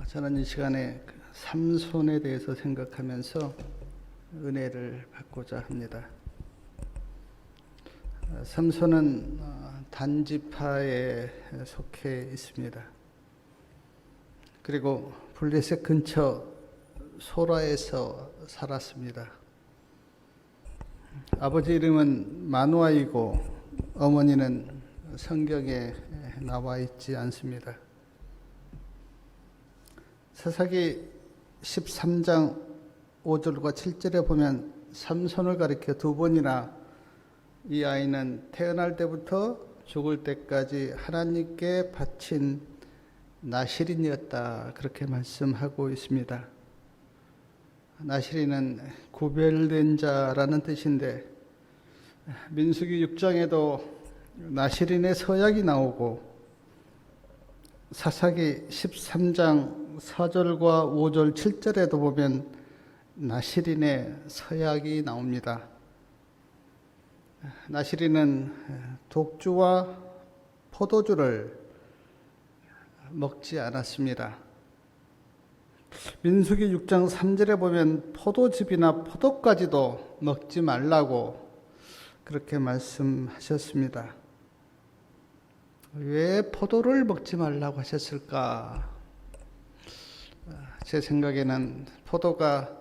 저는 이 시간에 삼손에 대해서 생각하면서 은혜를 받고자 합니다. 삼손은 단지파에 속해 있습니다. 그리고 블레셋 근처 소라에서 살았습니다. 아버지 이름은 마누아이고 어머니는 성경에 나와 있지 않습니다. 사사기 13장 5절과 7절에 보면 삼손을 가리켜 두 번이나 이 아이는 태어날 때부터 죽을 때까지 하나님께 바친 나실인이었다, 그렇게 말씀하고 있습니다. 나실인은 구별된 자라는 뜻인데 민수기 6장에도 나실인의 서약이 나오고 사사기 13장 4절과 5절 7절에도 보면 나실인의 서약이 나옵니다. 나실인은 독주와 포도주를 먹지 않았습니다. 민수기 6장 3절에 보면 포도즙이나 포도까지도 먹지 말라고 그렇게 말씀하셨습니다. 왜 포도를 먹지 말라고 하셨을까? 제 생각에는 포도가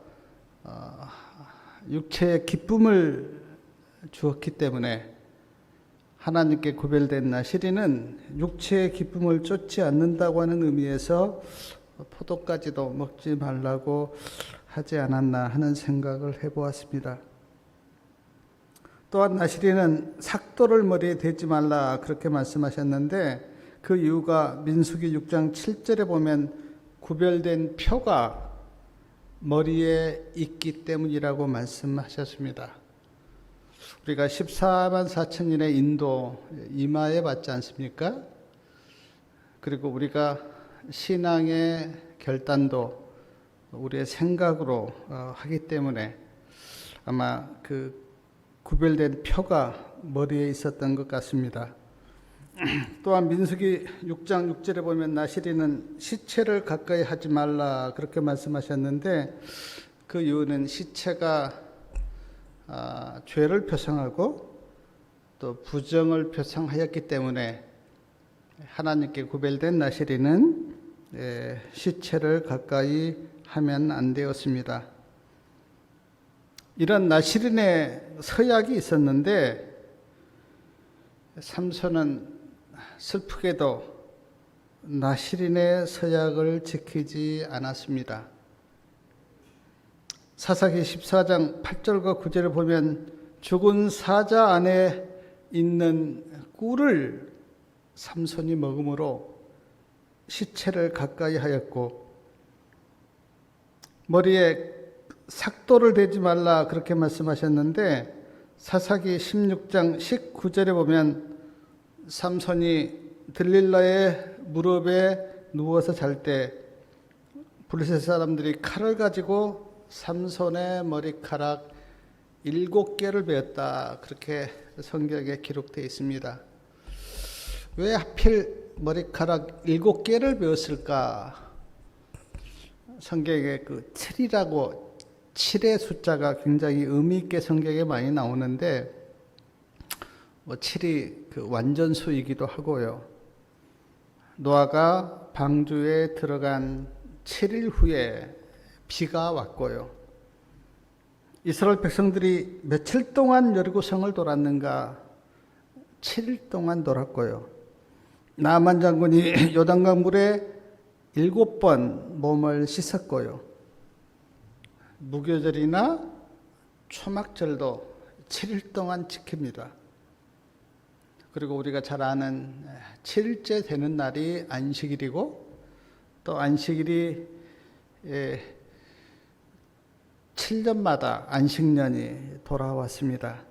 육체의 기쁨을 주었기 때문에 하나님께 구별된 나실인은 육체의 기쁨을 쫓지 않는다고 하는 의미에서 포도까지도 먹지 말라고 하지 않았나 하는 생각을 해보았습니다. 또한 나실인은 삭도를 머리에 대지 말라 그렇게 말씀하셨는데 그 이유가 민수기 6장 7절에 보면 구별된 표가 머리에 있기 때문이라고 말씀하셨습니다. 우리가 14만 4천인의 인도 이마에 받지 않습니까? 그리고 우리가 신앙의 결단도 우리의 생각으로 하기 때문에 아마 그 구별된 표가 머리에 있었던 것 같습니다. 또한 민수기 6장 6절에 보면 나실인은 시체를 가까이 하지 말라 그렇게 말씀하셨는데 그 이유는 시체가 죄를 표상하고 또 부정을 표상하였기 때문에 하나님께 구별된 나실인은 시체를 가까이 하면 안 되었습니다. 이런 나실인의 서약이 있었는데 삼손은 슬프게도 나실인의 서약을 지키지 않았습니다. 사사기 14장 8절과 9절을 보면 죽은 사자 안에 있는 꿀을 삼손이 먹음으로 시체를 가까이 하였고 머리에 삭도를 대지 말라 그렇게 말씀하셨는데 사사기 16장 19절에 보면 삼손이 들릴라의 무릎에 누워서 잘 때 블레셋 사람들이 칼을 가지고 삼손의 머리카락 7개를 베었다 그렇게 성경에 기록되어 있습니다. 왜 하필 머리카락 7개를 베었을까? 성경에 그 7이라고 7의 숫자가 굉장히 의미 있게 성경에 많이 나오는데 7이 그 완전수이기도 하고요. 노아가 방주에 들어간 7일 후에 비가 왔고요. 이스라엘 백성들이 며칠 동안 여리고성을 돌았는가? 7일 동안 돌았고요. 나만 장군이 요단강 물에 7번 몸을 씻었고요. 무교절이나 초막절도 7일 동안 지킵니다. 그리고 우리가 잘 아는 7일째 되는 날이 안식일이고 또 안식일이 7년마다 안식년이 돌아왔습니다.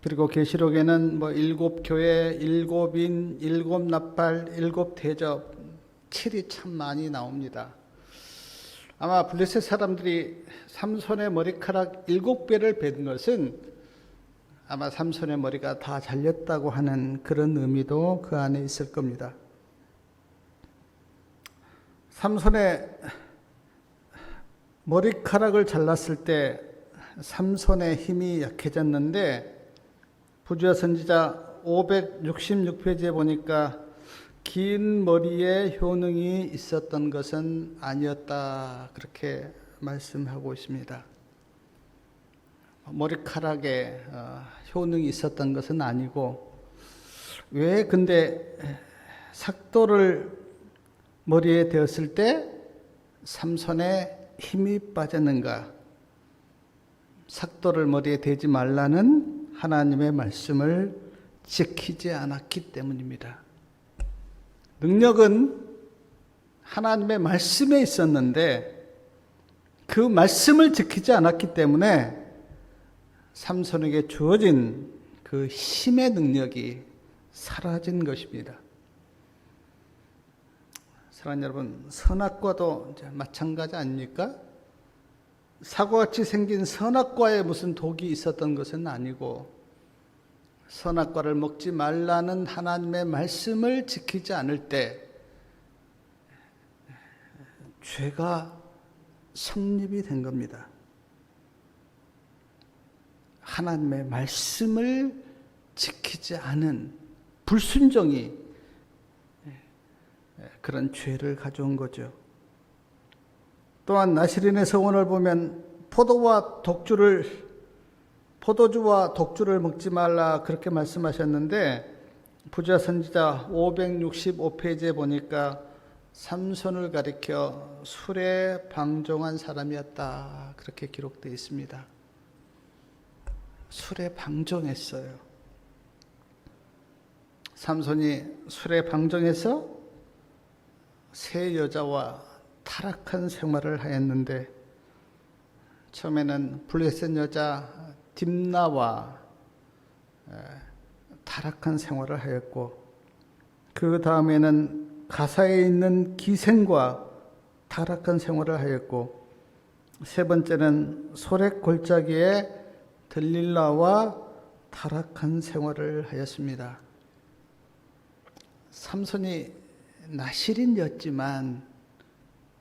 그리고 계시록에는 7교회, 7인, 7나팔, 7대접 7이 참 많이 나옵니다. 아마 블레셋 사람들이 삼손의 머리카락 7배를 벤 것은 아마 삼손의 머리가 다 잘렸다고 하는 그런 의미도 그 안에 있을 겁니다. 삼손의 머리카락을 잘랐을 때 삼손의 힘이 약해졌는데 부주야 선지자 566페이지에 보니까 긴 머리에 효능이 있었던 것은 아니었다, 그렇게 말씀하고 있습니다. 머리카락에 효능이 있었던 것은 아니고, 왜 근데 삭도를 머리에 대었을 때 삼손의 힘이 빠졌는가? 삭도를 머리에 대지 말라는 하나님의 말씀을 지키지 않았기 때문입니다. 능력은 하나님의 말씀에 있었는데 그 말씀을 지키지 않았기 때문에 삼손에게 주어진 그 힘의 능력이 사라진 것입니다. 사랑하는 여러분, 선악과도 마찬가지 아닙니까? 사과같이 생긴 선악과에 무슨 독이 있었던 것은 아니고, 선악과를 먹지 말라는 하나님의 말씀을 지키지 않을 때 죄가 성립이 된 겁니다. 하나님의 말씀을 지키지 않은 불순종이 그런 죄를 가져온 거죠. 또한 나시린의 서원을 보면 포도주와 독주를 먹지 말라, 그렇게 말씀하셨는데 부주야 선지자 565페이지에 보니까 삼손을 가리켜 술에 방종한 사람이었다, 그렇게 기록되어 있습니다. 술에 방종했어요. 삼손이 술에 방종해서 세 여자와 타락한 생활을 하였는데, 처음에는 블레셋 여자 딥나와 타락한 생활을 하였고, 그 다음에는 가사에 있는 기생과 타락한 생활을 하였고, 세 번째는 소렉 골짜기에 들릴라와 타락한 생활을 하였습니다. 삼손이 나실인이었지만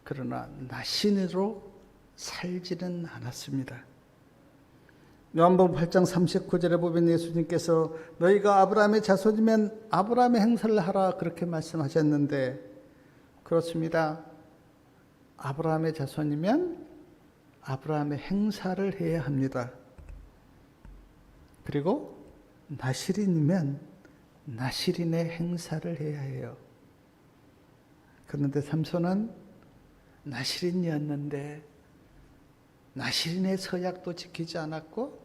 그러나 나신으로 살지는 않았습니다. 요한복음 8장 39절에 보면 예수님께서 너희가 아브라함의 자손이면 아브라함의 행사를 하라, 그렇게 말씀하셨는데, 그렇습니다. 아브라함의 자손이면 아브라함의 행사를 해야 합니다. 그리고 나실인이면 나실인의 행사를 해야 해요. 그런데 삼손은 나실인이었는데 나실인의 서약도 지키지 않았고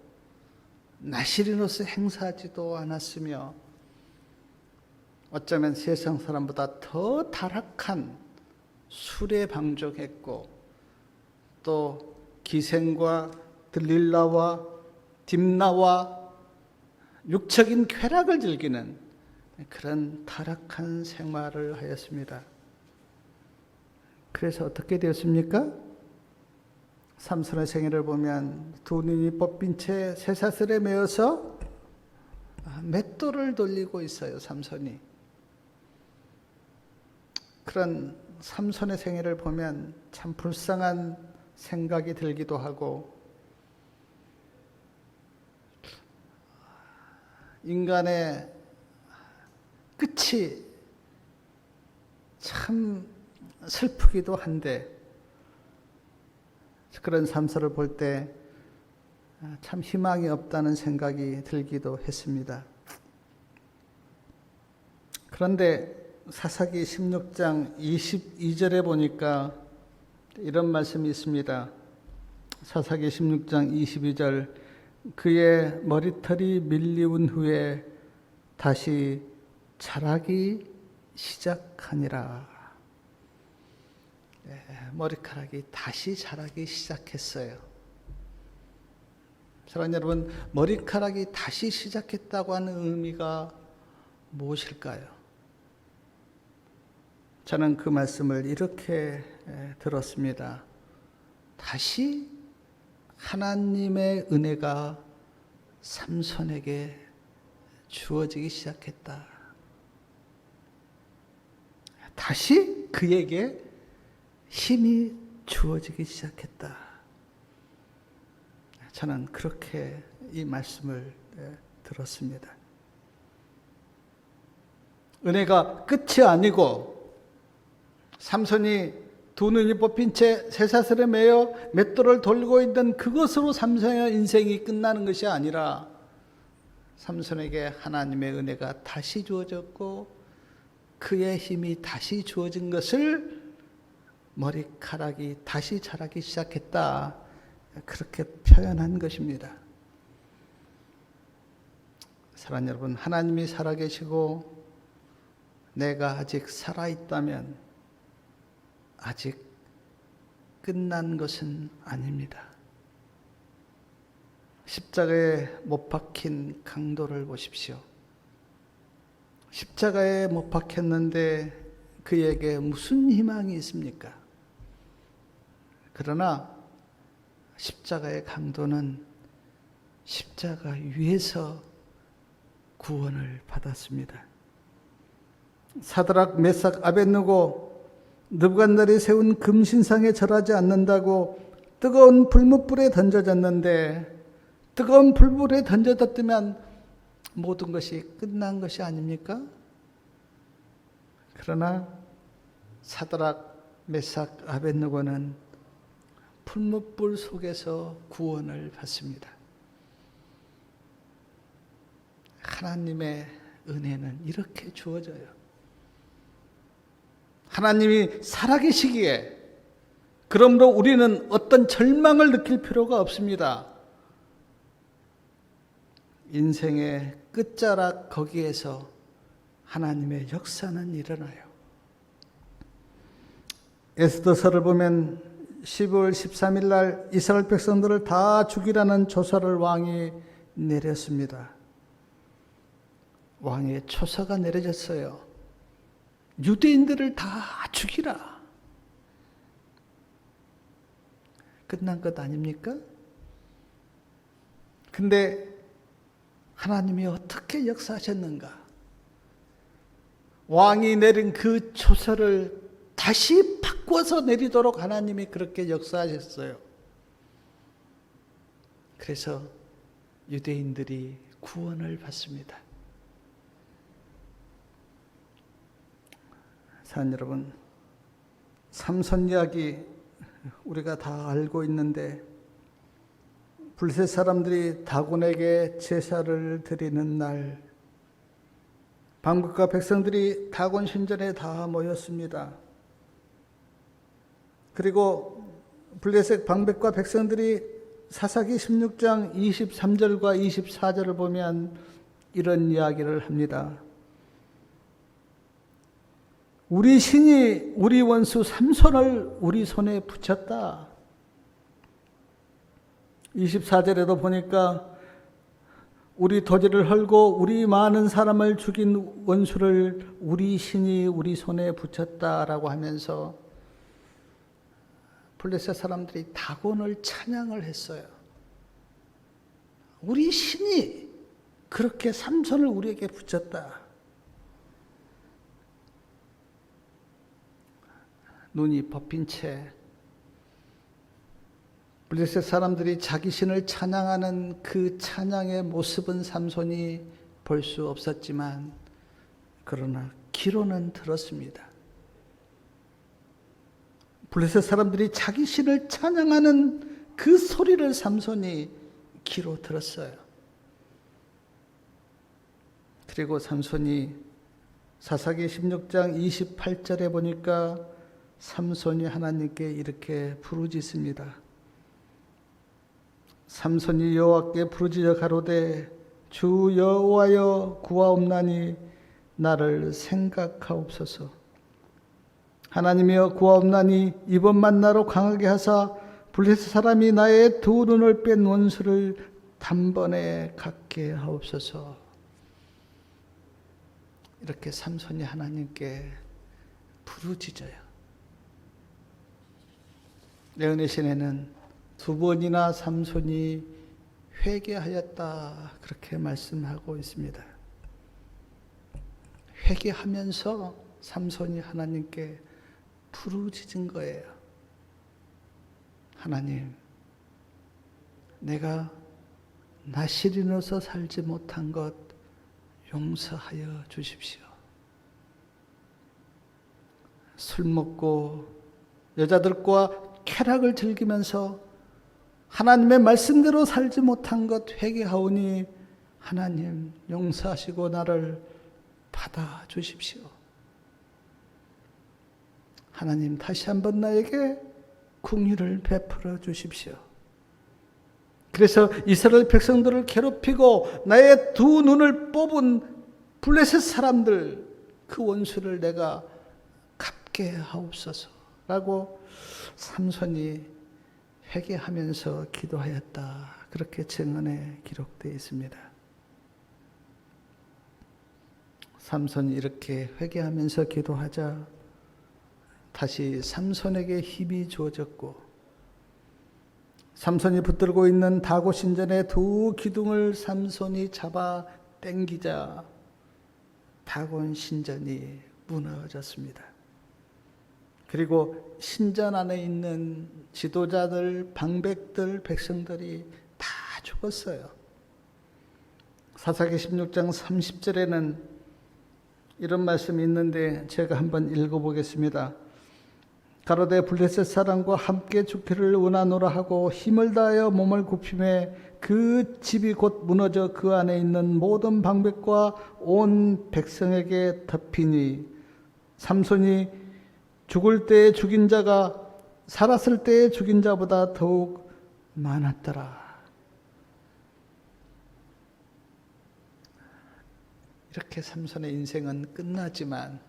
나실인으로서 행사하지도 않았으며, 어쩌면 세상 사람보다 더 타락한 술에 방종했고, 또 기생과 들릴라와 딥나와 육적인 쾌락을 즐기는 그런 타락한 생활을 하였습니다. 그래서 어떻게 되었습니까? 삼손의 생애를 보면 두 눈이 뽑힌 채 쇠사슬에 매어서 맷돌을 돌리고 있어요, 삼손이. 그런 삼손의 생애를 보면 참 불쌍한 생각이 들기도 하고, 인간의 끝이 참 슬프기도 한데, 그런 삼손을 볼 때 참 희망이 없다는 생각이 들기도 했습니다. 그런데 사사기 16장 22절에 보니까 이런 말씀이 있습니다. 사사기 16장 22절, 그의 머리털이 밀리운 후에 다시 자라기 시작하니라. 머리카락이 다시 자라기 시작했어요. 사랑하는 여러분, 머리카락이 다시 시작했다고 하는 의미가 무엇일까요? 저는 그 말씀을 이렇게 들었습니다. 다시 하나님의 은혜가 삼손에게 주어지기 시작했다. 다시 그에게 힘이 주어지기 시작했다. 저는 그렇게 이 말씀을 들었습니다. 은혜가 끝이 아니고 삼손이 두 눈이 뽑힌 채 쇠사슬에 매여 맷돌을 돌고 있던 그것으로 삼손의 인생이 끝나는 것이 아니라 삼손에게 하나님의 은혜가 다시 주어졌고 그의 힘이 다시 주어진 것을 머리카락이 다시 자라기 시작했다. 그렇게 표현한 것입니다. 사랑하는 여러분, 하나님이 살아계시고 내가 아직 살아있다면 아직 끝난 것은 아닙니다. 십자가에 못 박힌 강도를 보십시오. 십자가에 못 박혔는데 그에게 무슨 희망이 있습니까? 그러나 십자가의 강도는 십자가 위에서 구원을 받았습니다. 사드락, 메삭, 아벳느고 느부갓네살이 세운 금신상에 절하지 않는다고 뜨거운 불뭇불에 던져졌는데 뜨거운 불물에 던져졌다면 모든 것이 끝난 것이 아닙니까? 그러나 사드락, 메삭, 아벳느고는 불뭇불 속에서 구원을 받습니다. 하나님의 은혜는 이렇게 주어져요. 하나님이 살아계시기에 그러므로 우리는 어떤 절망을 느낄 필요가 없습니다. 인생의 끝자락 거기에서 하나님의 역사는 일어나요. 에스더서를 보면 12월 13일 날 이스라엘 백성들을 다 죽이라는 조서를 왕이 내렸습니다. 왕의 초서가 내려졌어요. 유대인들을 다 죽이라. 끝난 것 아닙니까? 근데 하나님이 어떻게 역사하셨는가? 왕이 내린 그 초서를 다시 바꿔서 내리도록 하나님이 그렇게 역사하셨어요. 그래서 유대인들이 구원을 받습니다. 사랑하는 여러분, 삼손 이야기 우리가 다 알고 있는데 블레셋 사람들이 다곤에게 제사를 드리는 날 방백과 백성들이 다곤 신전에 다 모였습니다. 그리고 블레셋 방백과 백성들이 사사기 16장 23절과 24절을 보면 이런 이야기를 합니다. 우리 신이 우리 원수 삼손을 우리 손에 붙였다. 24절에도 보니까 우리 토지를 헐고 우리 많은 사람을 죽인 원수를 우리 신이 우리 손에 붙였다라고 하면서 블레셋 사람들이 다곤을 찬양을 했어요. 우리 신이 그렇게 삼손을 우리에게 붙였다. 눈이 뽑힌 채 블레셋 사람들이 자기 신을 찬양하는 그 찬양의 모습은 삼손이 볼 수 없었지만 그러나 귀로는 들었습니다. 블레셋 사람들이 자기 신을 찬양하는 그 소리를 삼손이 귀로 들었어요. 그리고 삼손이 사사기 16장 28절에 보니까 삼손이 하나님께 이렇게 부르짖습니다. 삼손이 여호와께 부르짖어 가로되 주 여호와여 구하옵나니 나를 생각하옵소서. 하나님이여 구하옵나니 이번만 나로 강하게 하사 블레셋 사람이 나의 두 눈을 뺀 원수를 단번에 갖게 하옵소서. 이렇게 삼손이 하나님께 부르짖어요. 내 은혜 시내는 두 번이나 삼손이 회개하였다 그렇게 말씀하고 있습니다. 회개하면서 삼손이 하나님께 부르짖은 거예요. 하나님, 내가 나시린으로서 살지 못한 것 용서하여 주십시오. 술 먹고 여자들과 쾌락을 즐기면서 하나님의 말씀대로 살지 못한 것 회개하오니 하나님 용서하시고 나를 받아 주십시오. 하나님 다시 한번 나에게 긍휼을 베풀어 주십시오. 그래서 이스라엘 백성들을 괴롭히고 나의 두 눈을 뽑은 블레셋 사람들 그 원수를 내가 갚게 하옵소서 라고 삼손이 회개하면서 기도하였다. 그렇게 증언에 기록되어 있습니다. 삼손이 이렇게 회개하면서 기도하자 다시 삼손에게 힘이 주어졌고 삼손이 붙들고 있는 다고 신전의 두 기둥을 삼손이 잡아 당기자 다곤 신전이 무너졌습니다. 그리고 신전 안에 있는 지도자들, 방백들, 백성들이 다 죽었어요. 사사기 16장 30절에는 이런 말씀이 있는데 제가 한번 읽어보겠습니다. 가로되 블레셋 사람과 함께 죽기를 원하노라 하고 힘을 다하여 몸을 굽히매 그 집이 곧 무너져 그 안에 있는 모든 방백과 온 백성에게 덮이니 삼손이 죽을 때에 죽인 자가 살았을 때에 죽인 자보다 더욱 많았더라. 이렇게 삼손의 인생은 끝나지만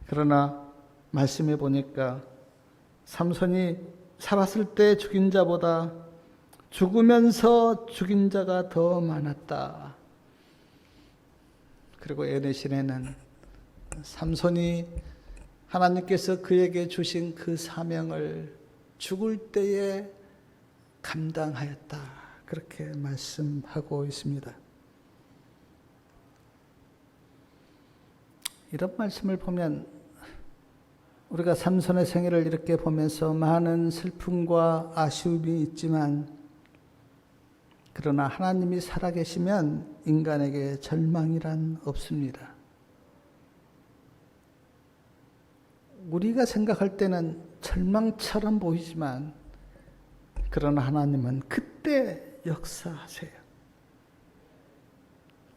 그러나 말씀해 보니까 삼손이 살았을 때 죽인 자보다 죽으면서 죽인 자가 더 많았다. 그리고 에레신에는 삼손이 하나님께서 그에게 주신 그 사명을 죽을 때에 감당하였다. 그렇게 말씀하고 있습니다. 이런 말씀을 보면 우리가 삼손의 생애를 이렇게 보면서 많은 슬픔과 아쉬움이 있지만 그러나 하나님이 살아계시면 인간에게 절망이란 없습니다. 우리가 생각할 때는 절망처럼 보이지만 그러나 하나님은 그때 역사하세요.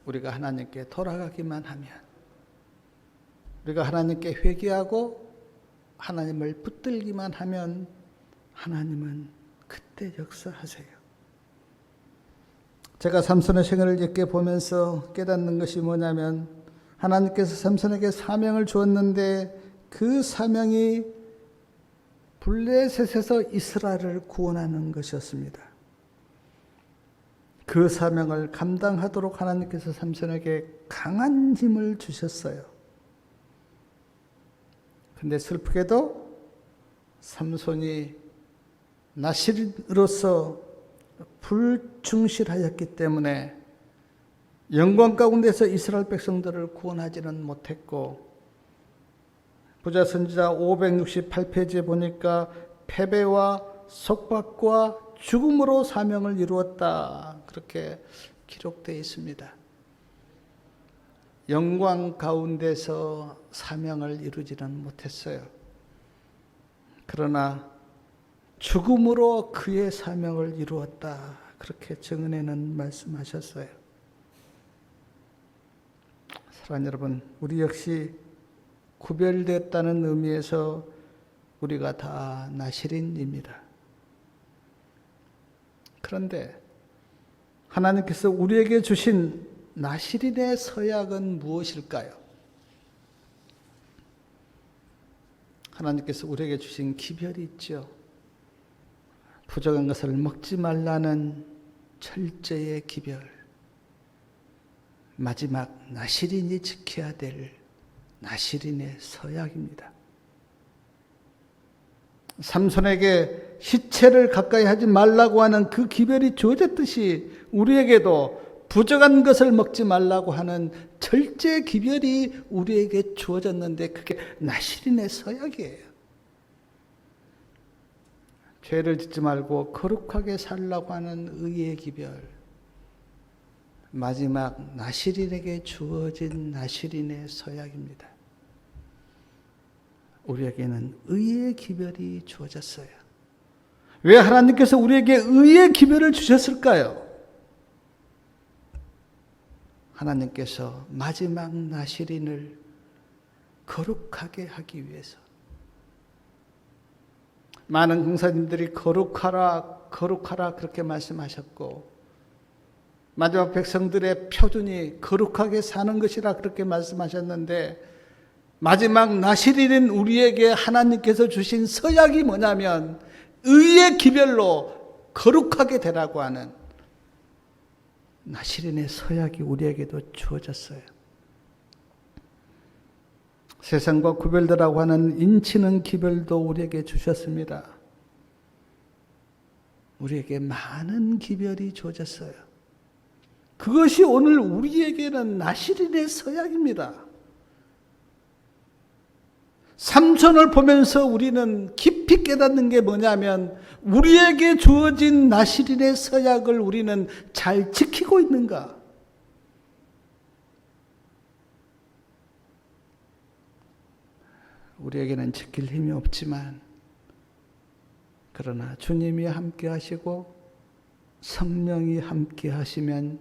우리가 하나님께 돌아가기만 하면 우리가 하나님께 회개하고 하나님을 붙들기만 하면 하나님은 그때 역사하세요. 제가 삼손의 생애를 이렇게 보면서 깨닫는 것이 뭐냐면 하나님께서 삼손에게 사명을 주었는데 그 사명이 블레셋에서 이스라엘을 구원하는 것이었습니다. 그 사명을 감당하도록 하나님께서 삼손에게 강한 힘을 주셨어요. 근데 슬프게도 삼손이 나실으로서 불충실하였기 때문에 영광 가운데서 이스라엘 백성들을 구원하지는 못했고 부자 선지자 568페이지에 보니까 패배와 속박과 죽음으로 사명을 이루었다. 그렇게 기록되어 있습니다. 영광 가운데서 사명을 이루지는 못했어요. 그러나 죽음으로 그의 사명을 이루었다. 그렇게 증언에는 말씀하셨어요. 사랑하는 여러분, 우리 역시 구별됐다는 의미에서 우리가 다 나실인입니다. 그런데 하나님께서 우리에게 주신 나실인의 서약은 무엇일까요? 하나님께서 우리에게 주신 기별이 있죠. 부정한 것을 먹지 말라는 철저의 기별. 마지막 나실인이 지켜야 될 나실인의 서약입니다. 삼손에게 시체를 가까이 하지 말라고 하는 그 기별이 주어졌듯이 우리에게도 부정한 것을 먹지 말라고 하는 절제 기별이 우리에게 주어졌는데 그게 나실인의 서약이에요. 죄를 짓지 말고 거룩하게 살라고 하는 의의 기별, 마지막 나실인에게 주어진 나실인의 서약입니다. 우리에게는 의의 기별이 주어졌어요. 왜 하나님께서 우리에게 의의 기별을 주셨을까요? 하나님께서 마지막 나실인을 거룩하게 하기 위해서. 많은 공사님들이 거룩하라 거룩하라 그렇게 말씀하셨고, 마지막 백성들의 표준이 거룩하게 사는 것이라 그렇게 말씀하셨는데, 마지막 나실인인 우리에게 하나님께서 주신 서약이 뭐냐면 의의 기별로 거룩하게 되라고 하는 나실인의 서약이 우리에게도 주어졌어요. 세상과 구별되라고 하는 인치는 기별도 우리에게 주셨습니다. 우리에게 많은 기별이 주어졌어요. 그것이 오늘 우리에게는 나실인의 서약입니다. 삼손을 보면서 우리는 깊이 깨닫는 게 뭐냐면, 우리에게 주어진 나실인의 서약을 우리는 잘 지키고 있는가? 우리에게는 지킬 힘이 없지만, 그러나 주님이 함께 하시고 성령이 함께 하시면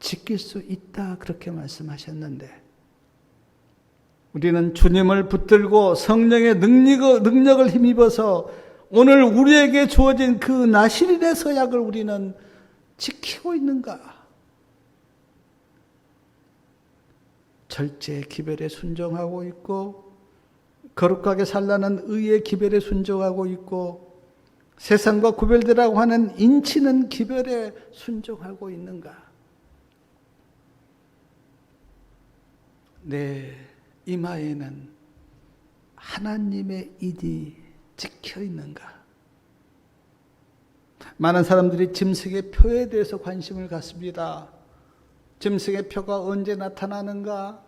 지킬 수 있다, 그렇게 말씀하셨는데, 우리는 주님을 붙들고 성령의 능력을 힘입어서 오늘 우리에게 주어진 그 나실인의 서약을 우리는 지키고 있는가? 절제 기별에 순종하고 있고, 거룩하게 살라는 의의 기별에 순종하고 있고, 세상과 구별되라고 하는 인치는 기별에 순종하고 있는가? 내 이마에는 하나님의 인이 찍혀 있는가? 많은 사람들이 짐승의 표에 대해서 관심을 갖습니다. 짐승의 표가 언제 나타나는가?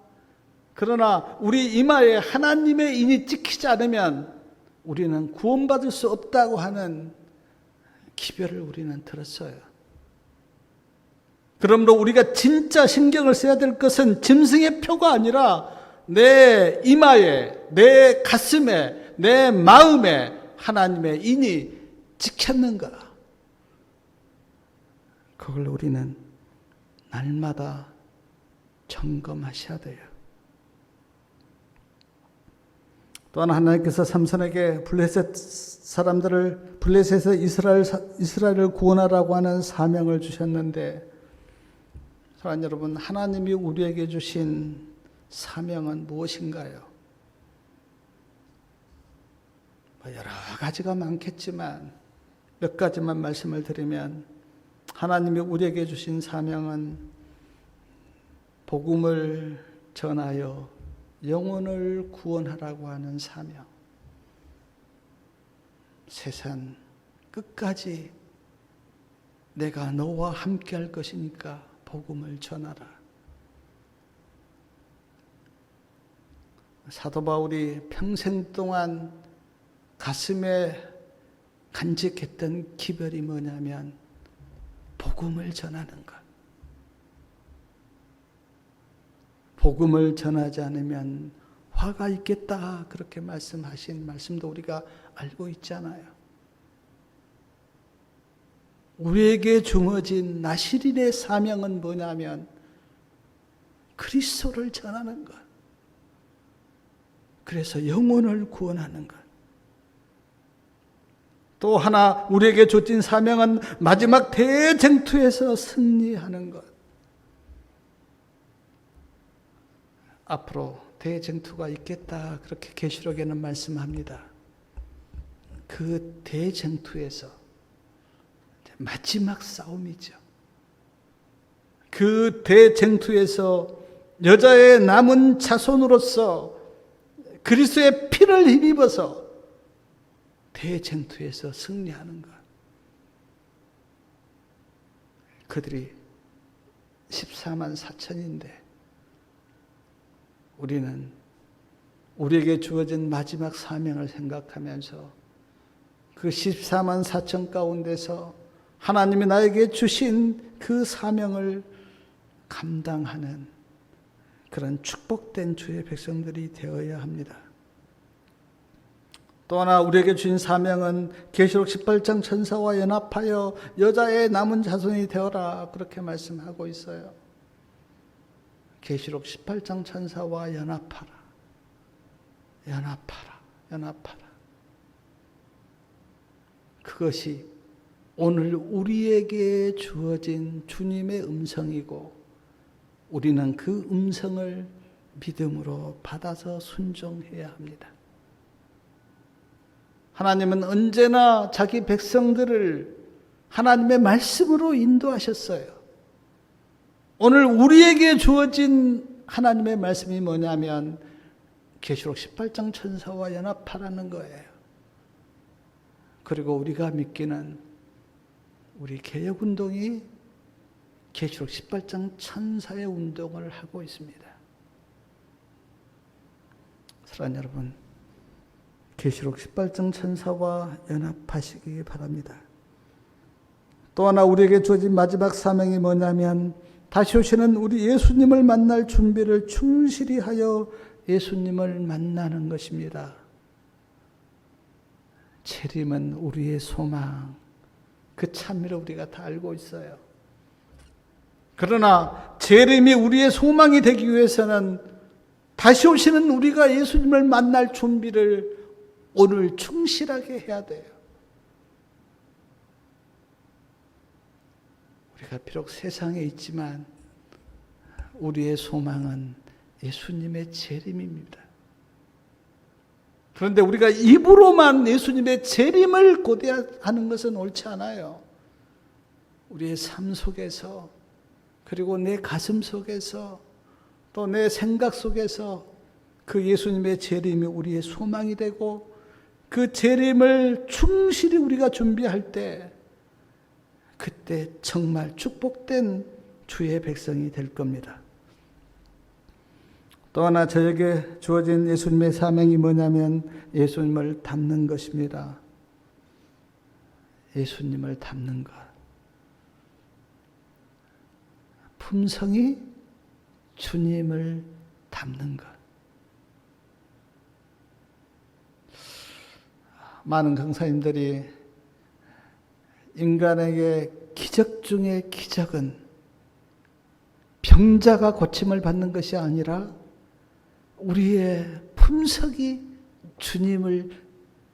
그러나 우리 이마에 하나님의 인이 찍히지 않으면 우리는 구원받을 수 없다고 하는 기별을 우리는 들었어요. 그러므로 우리가 진짜 신경을 써야 될 것은 짐승의 표가 아니라 내 이마에, 내 가슴에, 내 마음에 하나님의 인이 찍혔는가? 그걸 우리는 날마다 점검하셔야 돼요. 또한 하나님께서 삼손에게 블레셋에서 이스라엘을 구원하라고 하는 사명을 주셨는데, 사랑하는 여러분, 하나님이 우리에게 주신 사명은 무엇인가요? 여러 가지가 많겠지만 몇 가지만 말씀을 드리면, 하나님이 우리에게 주신 사명은 복음을 전하여 영혼을 구원하라고 하는 사명. 세상 끝까지 내가 너와 함께 할 것이니까 복음을 전하라. 사도 바울이 평생 동안 가슴에 간직했던 기별이 뭐냐면 복음을 전하는 것. 복음을 전하지 않으면 화가 있겠다, 그렇게 말씀하신 말씀도 우리가 알고 있잖아요. 우리에게 주어진 나실인의 사명은 뭐냐면 그리스도를 전하는 것. 그래서 영혼을 구원하는 것. 또 하나 우리에게 주어진 사명은 마지막 대쟁투에서 승리하는 것. 앞으로 대쟁투가 있겠다, 그렇게 계시록에는 말씀합니다. 그 대쟁투에서 마지막 싸움이죠. 그 대쟁투에서 여자의 남은 자손으로서 그리스도의 피를 힘입어서 대쟁투에서 승리하는 것. 그들이 14만 4천인데 우리는 우리에게 주어진 마지막 사명을 생각하면서 그 14만 4천 가운데서 하나님이 나에게 주신 그 사명을 감당하는 그런 축복된 주의 백성들이 되어야 합니다. 또 하나 우리에게 주신 사명은 계시록 18장 천사와 연합하여 여자의 남은 자손이 되어라, 그렇게 말씀하고 있어요. 계시록 18장 천사와 연합하라. 연합하라. 연합하라. 그것이 오늘 우리에게 주어진 주님의 음성이고, 우리는 그 음성을 믿음으로 받아서 순종해야 합니다. 하나님은 언제나 자기 백성들을 하나님의 말씀으로 인도하셨어요. 오늘 우리에게 주어진 하나님의 말씀이 뭐냐면 계시록 18장 천사와 연합하라는 거예요. 그리고 우리가 믿기는 우리 개혁운동이 계시록 18장 천사의 운동을 하고 있습니다. 사랑하는 여러분, 계시록 18장 천사와 연합하시기 바랍니다. 또 하나 우리에게 주어진 마지막 사명이 뭐냐면 다시 오시는 우리 예수님을 만날 준비를 충실히 하여 예수님을 만나는 것입니다. 재림은 우리의 소망, 그 참미를 우리가 다 알고 있어요. 그러나 재림이 우리의 소망이 되기 위해서는 다시 오시는 우리가 예수님을 만날 준비를 오늘 충실하게 해야 돼요. 우리가 비록 세상에 있지만 우리의 소망은 예수님의 재림입니다. 그런데 우리가 입으로만 예수님의 재림을 고대하는 것은 옳지 않아요. 우리의 삶 속에서, 그리고 내 가슴 속에서, 또 내 생각 속에서 그 예수님의 재림이 우리의 소망이 되고, 그 재림을 충실히 우리가 준비할 때, 그때 정말 축복된 주의 백성이 될 겁니다. 또 하나 저에게 주어진 예수님의 사명이 뭐냐면 예수님을 닮는 것입니다. 예수님을 닮는 것. 품성이 주님을 닮는 것. 많은 강사님들이 인간에게 기적 중에 기적은 병자가 고침을 받는 것이 아니라 우리의 품성이 주님을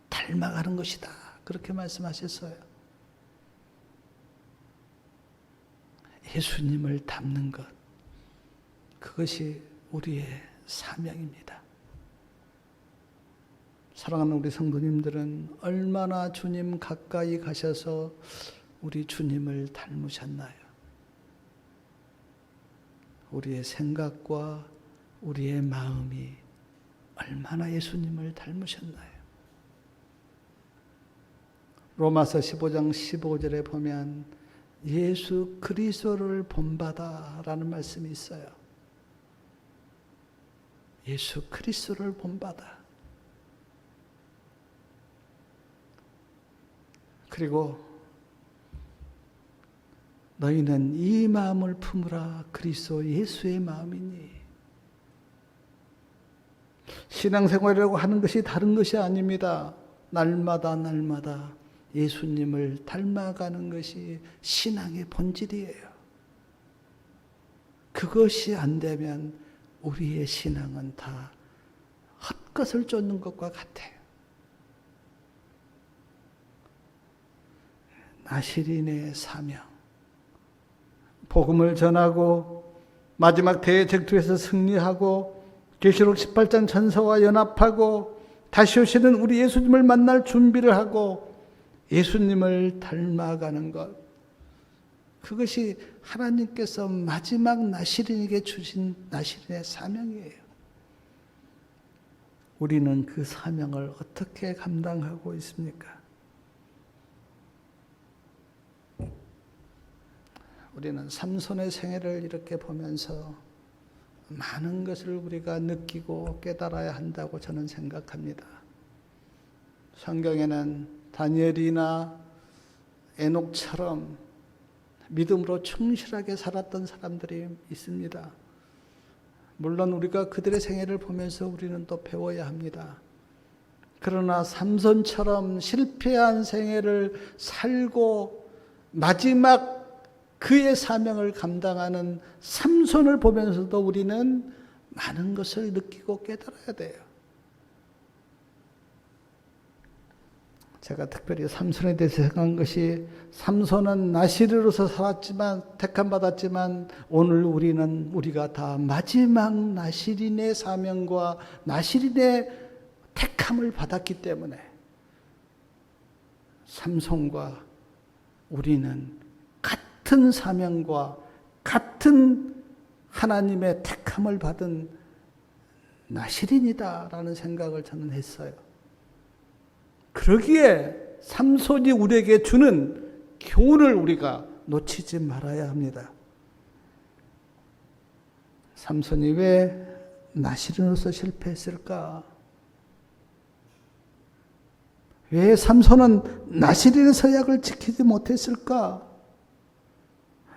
닮아가는 것이다, 그렇게 말씀하셨어요. 예수님을 닮는 것, 그것이 우리의 사명입니다. 사랑하는 우리 성도님들은 얼마나 주님 가까이 가셔서 우리 주님을 닮으셨나요? 우리의 생각과 우리의 마음이 얼마나 예수님을 닮으셨나요? 로마서 15장 15절에 보면 예수 그리스도를 본받아라는 말씀이 있어요. 예수 그리스도를 본받아. 그리고 너희는 이 마음을 품으라, 그리스도 예수의 마음이니. 신앙생활이라고 하는 것이 다른 것이 아닙니다. 날마다 날마다 예수님을 닮아가는 것이 신앙의 본질이에요. 그것이 안 되면 우리의 신앙은 다 헛것을 쫓는 것과 같아요. 나시린의 사명, 복음을 전하고 마지막 대쟁투에서 승리하고 계시록 18장 천사와 연합하고 다시 오시는 우리 예수님을 만날 준비를 하고 예수님을 닮아가는 것, 그것이 하나님께서 마지막 나시린에게 주신 나시린의 사명이에요. 우리는 그 사명을 어떻게 감당하고 있습니까? 우리는 삼손의 생애를 이렇게 보면서 많은 것을 우리가 느끼고 깨달아야 한다고 저는 생각합니다. 성경에는 다니엘이나 에녹처럼 믿음으로 충실하게 살았던 사람들이 있습니다. 물론 우리가 그들의 생애를 보면서 우리는 또 배워야 합니다. 그러나 삼손처럼 실패한 생애를 살고 마지막 그의 사명을 감당하는 삼손을 보면서도 우리는 많은 것을 느끼고 깨달아야 돼요. 제가 특별히 삼손에 대해서 생각한 것이, 삼손은 나시리로서 살았지만, 택함받았지만, 오늘 우리가 다 마지막 나시린의 사명과 나시린의 택함을 받았기 때문에 삼손과 우리는 같은 사명과 같은 하나님의 택함을 받은 나시린이다라는 생각을 저는 했어요. 그러기에 삼손이 우리에게 주는 교훈을 우리가 놓치지 말아야 합니다. 삼손이 왜 나시린으로서 실패했을까? 왜 삼손은 나시린의 서약을 지키지 못했을까?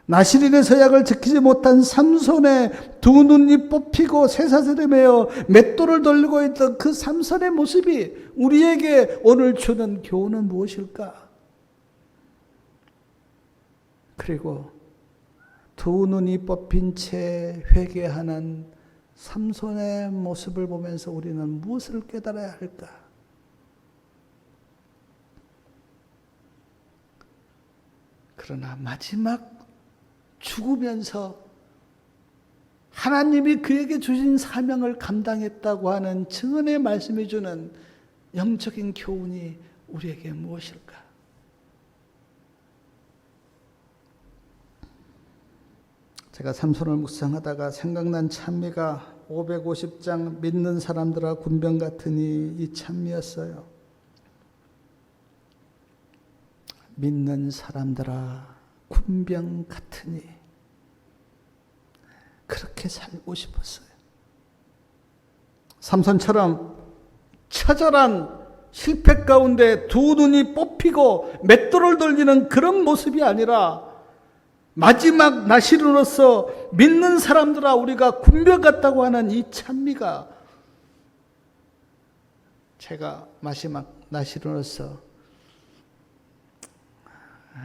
나시린의 서약을 지키지 못한 삼손의 두 눈이 뽑히고 쇠사슬에 매어 맷돌을 돌리고 있던 그 삼손의 모습이 우리에게 오늘 주는 교훈은 무엇일까? 그리고 두 눈이 뽑힌 채 회개하는 삼손의 모습을 보면서 우리는 무엇을 깨달아야 할까? 그러나 마지막 죽으면서 하나님이 그에게 주신 사명을 감당했다고 하는 증언의 말씀이 주는 영적인 교훈이 우리에게 무엇일까? 제가 삼손을 묵상하다가 생각난 찬미가 550장 믿는 사람들아 군병 같으니 이 찬미였어요. 믿는 사람들아 군병 같으니, 그렇게 살고 싶었어요. 삼손처럼 처절한 실패 가운데 두 눈이 뽑히고 맷돌을 돌리는 그런 모습이 아니라 마지막 나시린으로서 믿는 사람들아 우리가 군병 같다고 하는 이 찬미가, 제가 마지막 나시린으로서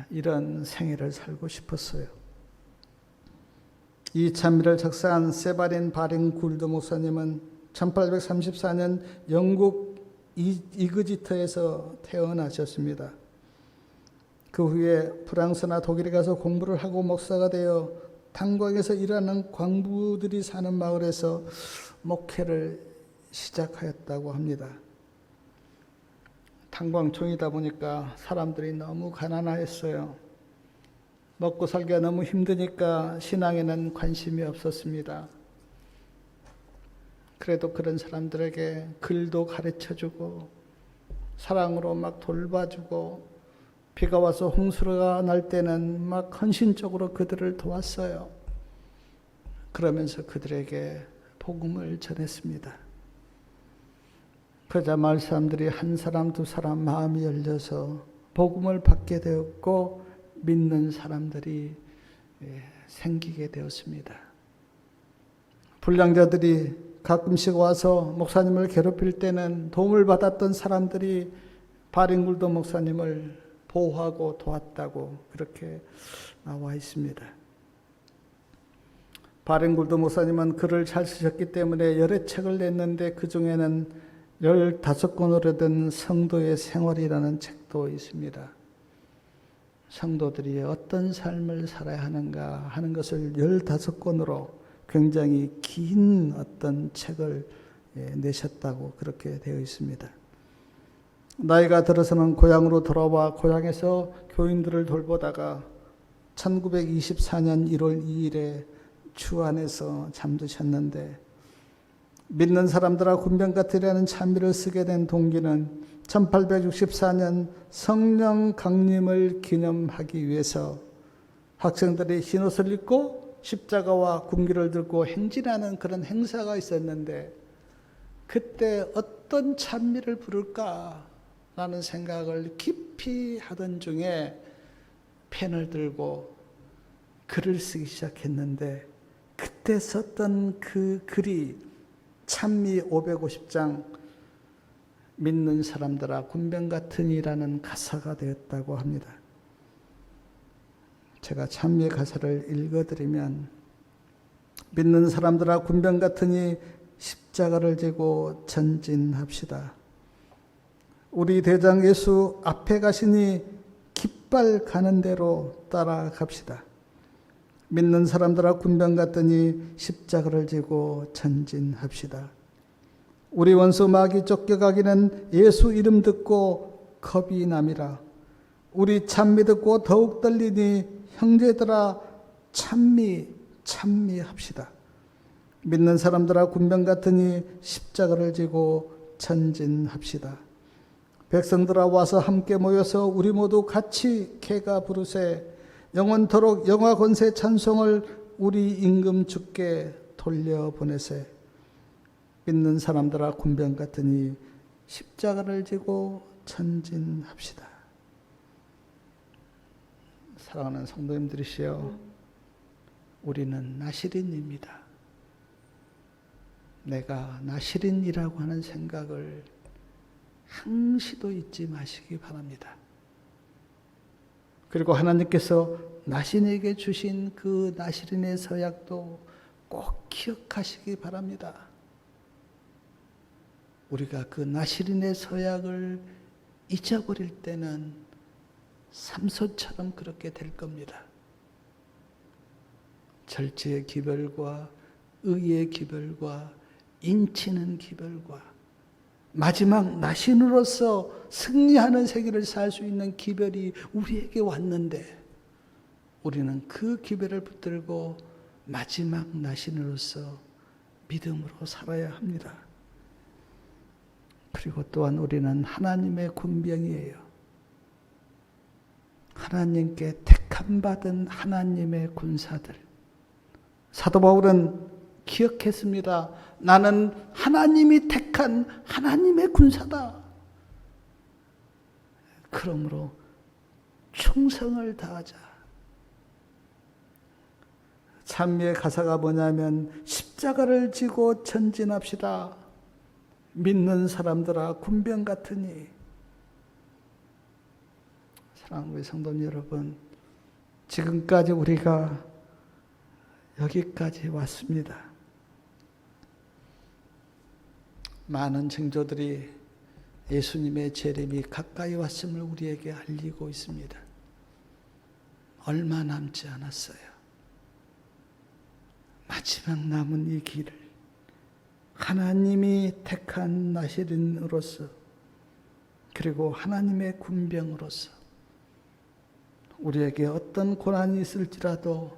이런 생애를 살고 싶었어요. 이 찬미를 작사한 세바린 바린 굴드 목사님은 1834년 영국 이그지트에서 태어나셨습니다. 그 후에 프랑스나 독일에 가서 공부를 하고 목사가 되어 탄광에서 일하는 광부들이 사는 마을에서 목회를 시작하였다고 합니다. 탄광촌이다 보니까 사람들이 너무 가난했어요. 먹고 살기가 너무 힘드니까 신앙에는 관심이 없었습니다. 그래도 그런 사람들에게 글도 가르쳐주고 사랑으로 막 돌봐주고 비가 와서 홍수가 날 때는 막 헌신적으로 그들을 도왔어요. 그러면서 그들에게 복음을 전했습니다. 그러자 마을 사람들이 한 사람 두 사람 마음이 열려서 복음을 받게 되었고 믿는 사람들이 생기게 되었습니다. 불량자들이 가끔씩 와서 목사님을 괴롭힐 때는 도움을 받았던 사람들이 바린굴도 목사님을 보호하고 도왔다고 그렇게 나와 있습니다. 바린굴도 목사님은 글을 잘 쓰셨기 때문에 여러 책을 냈는데 그 중에는 15권으로 된 성도의 생활이라는 책도 있습니다. 성도들이 어떤 삶을 살아야 하는가 하는 것을 15권으로 굉장히 긴 어떤 책을 내셨다고 그렇게 되어 있습니다. 나이가 들어서는 고향으로 돌아와 고향에서 교인들을 돌보다가 1924년 1월 2일에 주 안에서 잠드셨는데, 믿는 사람들아 군병 같으리라는 찬미를 쓰게 된 동기는 1864년 성령 강림을 기념하기 위해서 학생들이 흰옷을 입고 십자가와 군기를 들고 행진하는 그런 행사가 있었는데, 그때 어떤 찬미를 부를까라는 라는 생각을 깊이 하던 중에 펜을 들고 글을 쓰기 시작했는데, 그때 썼던 그 글이 찬미 550장 믿는 사람들아 군병 같으니라는 가사가 되었다고 합니다. 제가 찬미의 가사를 읽어드리면, 믿는 사람들아 군병 같으니 십자가를 지고 전진합시다. 우리 대장 예수 앞에 가시니 깃발 가는 대로 따라갑시다. 믿는 사람들아 군병 같으니 십자가를 지고 전진합시다. 우리 원수 마귀 쫓겨가기는 예수 이름 듣고 겁이 남이라. 우리 찬미 듣고 더욱 떨리니 형제들아 찬미합시다. 믿는 사람들아 군병 같으니 십자가를 지고 전진합시다. 백성들아 와서 함께 모여서 우리 모두 같이 개가 부르세. 영원토록 영화 권세 찬송을 우리 임금 주께 돌려보내세. 믿는 사람들아 군병 같으니 십자가를 지고 전진합시다. 사랑하는 성도님들이시여, 우리는 나시린입니다. 내가 나시린이라고 하는 생각을 항시도 잊지 마시기 바랍니다. 그리고 하나님께서 나신에게 주신 그 나시린의 서약도 꼭 기억하시기 바랍니다. 우리가 그 나시린의 서약을 잊어버릴 때는 삼손처럼 그렇게 될 겁니다. 절제의 기별과 의의 기별과 인치는 기별과 마지막 나신으로서 승리하는 세계를 살 수 있는 기별이 우리에게 왔는데, 우리는 그 기별을 붙들고 마지막 나신으로서 믿음으로 살아야 합니다. 그리고 또한 우리는 하나님의 군병이에요. 하나님께 택함받은 하나님의 군사들. 사도 바울은 기억했습니다. 나는 하나님이 택한 하나님의 군사다. 그러므로 충성을 다하자. 찬미의 가사가 뭐냐면 십자가를 지고 전진합시다. 믿는 사람들아 군병 같으니. 사랑하는 성도 여러분, 지금까지 우리가 여기까지 왔습니다. 많은 징조들이 예수님의 재림이 가까이 왔음을 우리에게 알리고 있습니다. 얼마 남지 않았어요. 마지막 남은 이 길을 하나님이 택한 나시린으로서, 그리고 하나님의 군병으로서 우리에게 어떤 고난이 있을지라도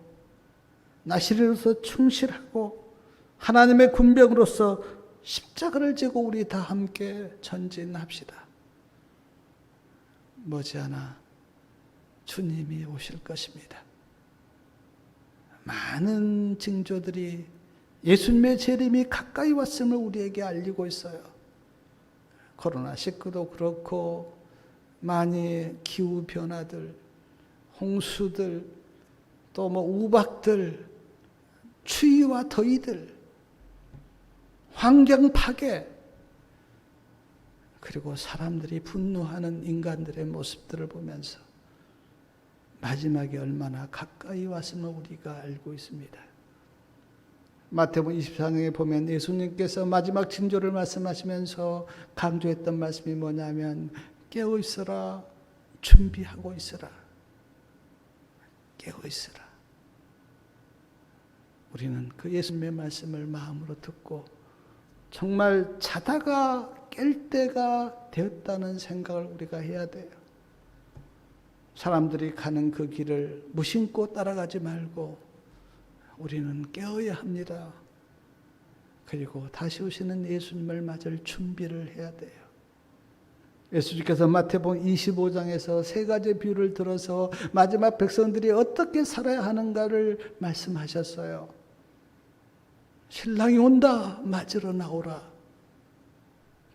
나시린으로서 충실하고 하나님의 군병으로서 십자가를 지고 우리 다 함께 전진합시다. 머지않아 주님이 오실 것입니다. 많은 징조들이 예수님의 재림이 가까이 왔음을 우리에게 알리고 있어요. 코로나19도 그렇고, 많이 기후변화들, 홍수들, 또 우박들, 추위와 더위들, 환경 파괴, 그리고 사람들이 분노하는 인간들의 모습들을 보면서 마지막이 얼마나 가까이 왔음을 우리가 알고 있습니다. 마태복음 24장에 보면 예수님께서 마지막 징조를 말씀하시면서 강조했던 말씀이 뭐냐면 깨어 있어라, 준비하고 있어라. 깨어 있어라. 우리는 그 예수님의 말씀을 마음으로 듣고 정말 자다가 깰 때가 되었다는 생각을 우리가 해야 돼요. 사람들이 가는 그 길을 무심코 따라가지 말고 우리는 깨어야 합니다. 그리고 다시 오시는 예수님을 맞을 준비를 해야 돼요. 예수님께서 마태복음 25장에서 세 가지 비유를 들어서 마지막 백성들이 어떻게 살아야 하는가를 말씀하셨어요. 신랑이 온다, 맞으러 나오라.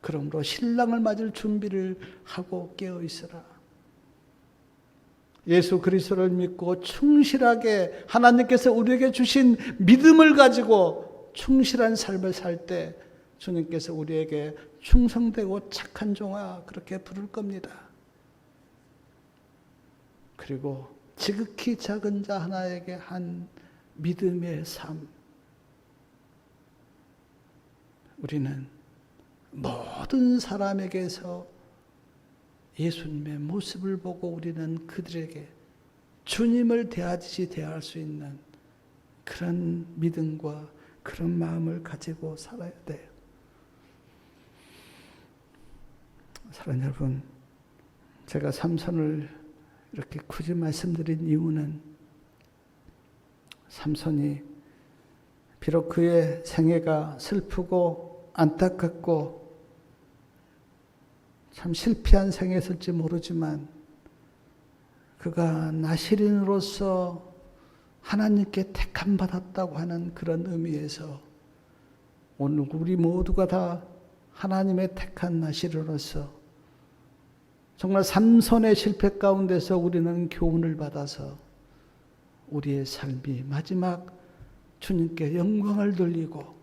그러므로 신랑을 맞을 준비를 하고 깨어 있으라. 예수 그리스도를 믿고 충실하게 하나님께서 우리에게 주신 믿음을 가지고 충실한 삶을 살 때 주님께서 우리에게 충성되고 착한 종아 그렇게 부를 겁니다. 그리고 지극히 작은 자 하나에게 한 믿음의 삶. 우리는 모든 사람에게서 예수님의 모습을 보고 우리는 그들에게 주님을 대하듯이 대할 수 있는 그런 믿음과 그런 마음을 가지고 살아야 돼요. 사랑하는 여러분, 제가 삼손을 이렇게 굳이 말씀드린 이유는 삼손이 비록 그의 생애가 슬프고 안타깝고 참 실패한 생애였을지 모르지만 그가 나실인으로서 하나님께 택함 받았다고 하는 그런 의미에서 오늘 우리 모두가 다 하나님의 택한 나실인으로서 정말 삼손의 실패 가운데서 우리는 교훈을 받아서 우리의 삶이 마지막 주님께 영광을 돌리고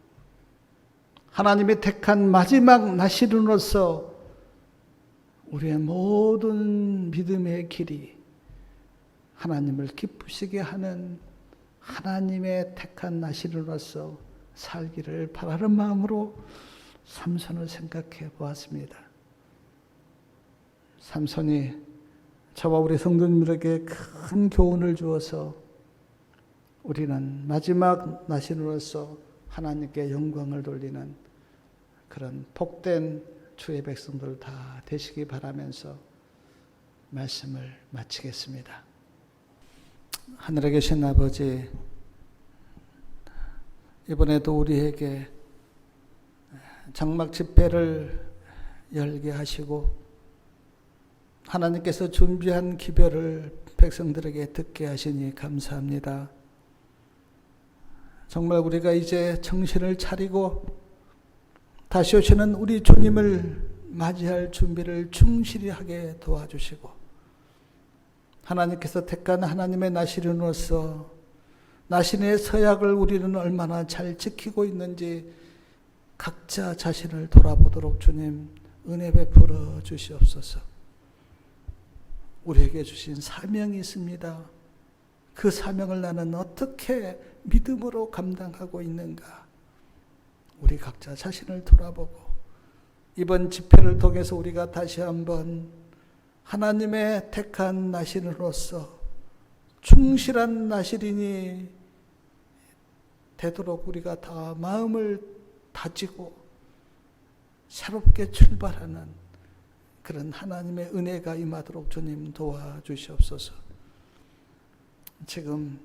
하나님의 택한 마지막 나실인으로서 우리의 모든 믿음의 길이 하나님을 기쁘시게 하는 하나님의 택한 나실인으로서 살기를 바라는 마음으로 삼손을 생각해 보았습니다. 삼손이 저와 우리 성도님들에게 큰 교훈을 주어서 우리는 마지막 나실인으로서 하나님께 영광을 돌리는 그런 복된 주의 백성들 다 되시기 바라면서 말씀을 마치겠습니다. 하늘에 계신 아버지, 이번에도 우리에게 장막 집회를 열게 하시고 하나님께서 준비한 기별을 백성들에게 듣게 하시니 감사합니다. 정말 우리가 이제 정신을 차리고 다시 오시는 우리 주님을 맞이할 준비를 충실히 하게 도와주시고 하나님께서 택한 하나님의 나실인으로서 나신의 서약을 우리는 얼마나 잘 지키고 있는지 각자 자신을 돌아보도록 주님 은혜 베풀어 주시옵소서. 우리에게 주신 사명이 있습니다. 그 사명을 나는 어떻게 믿음으로 감당하고 있는가? 우리 각자 자신을 돌아보고 이번 집회를 통해서 우리가 다시 한번 하나님의 택한 나실인으로서 충실한 나실인이 되도록 우리가 다 마음을 다지고 새롭게 출발하는 그런 하나님의 은혜가 임하도록 주님 도와주시옵소서. 지금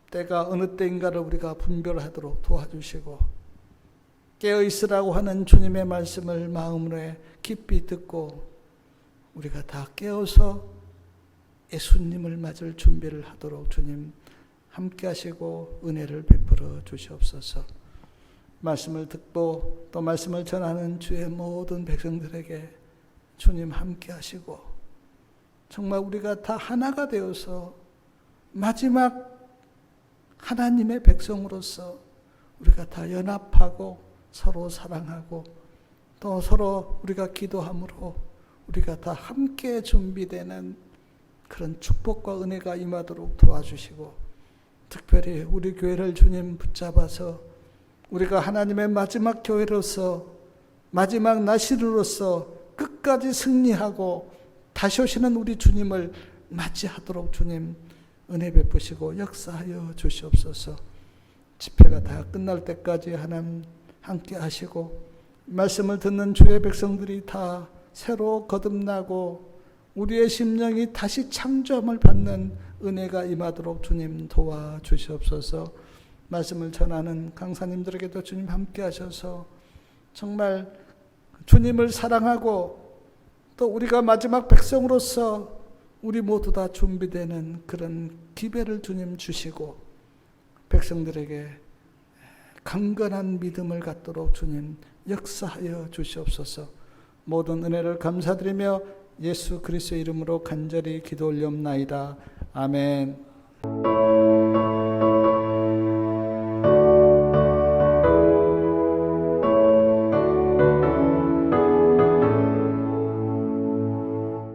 때가 어느 때인가를 우리가 분별하도록 도와주시고 깨어있으라고 하는 주님의 말씀을 마음으로 깊이 듣고 우리가 다 깨어서 예수님을 맞을 준비를 하도록 주님 함께 하시고 은혜를 베풀어 주시옵소서. 말씀을 듣고 또 말씀을 전하는 주의 모든 백성들에게 주님 함께 하시고 정말 우리가 다 하나가 되어서 마지막 하나님의 백성으로서 우리가 다 연합하고 서로 사랑하고 또 서로 우리가 기도함으로 우리가 다 함께 준비되는 그런 축복과 은혜가 임하도록 도와주시고 특별히 우리 교회를 주님 붙잡아서 우리가 하나님의 마지막 교회로서 마지막 나실으로서 끝까지 승리하고 다시 오시는 우리 주님을 맞이하도록 주님 은혜 베푸시고 역사하여 주시옵소서. 집회가 다 끝날 때까지 하나님 함께 하시고 말씀을 듣는 주의 백성들이 다 새로 거듭나고 우리의 심령이 다시 창조함을 받는 은혜가 임하도록 주님 도와주시옵소서. 말씀을 전하는 강사님들에게도 주님 함께 하셔서 정말 주님을 사랑하고 또 우리가 마지막 백성으로서 우리 모두 다 준비되는 그런 기회를 주님 주시고 백성들에게 강건한 믿음을 갖도록 주님 역사하여 주시옵소서. 모든 은혜를 감사드리며 예수 그리스도의 이름으로 간절히 기도 올리옵나이다. 아멘.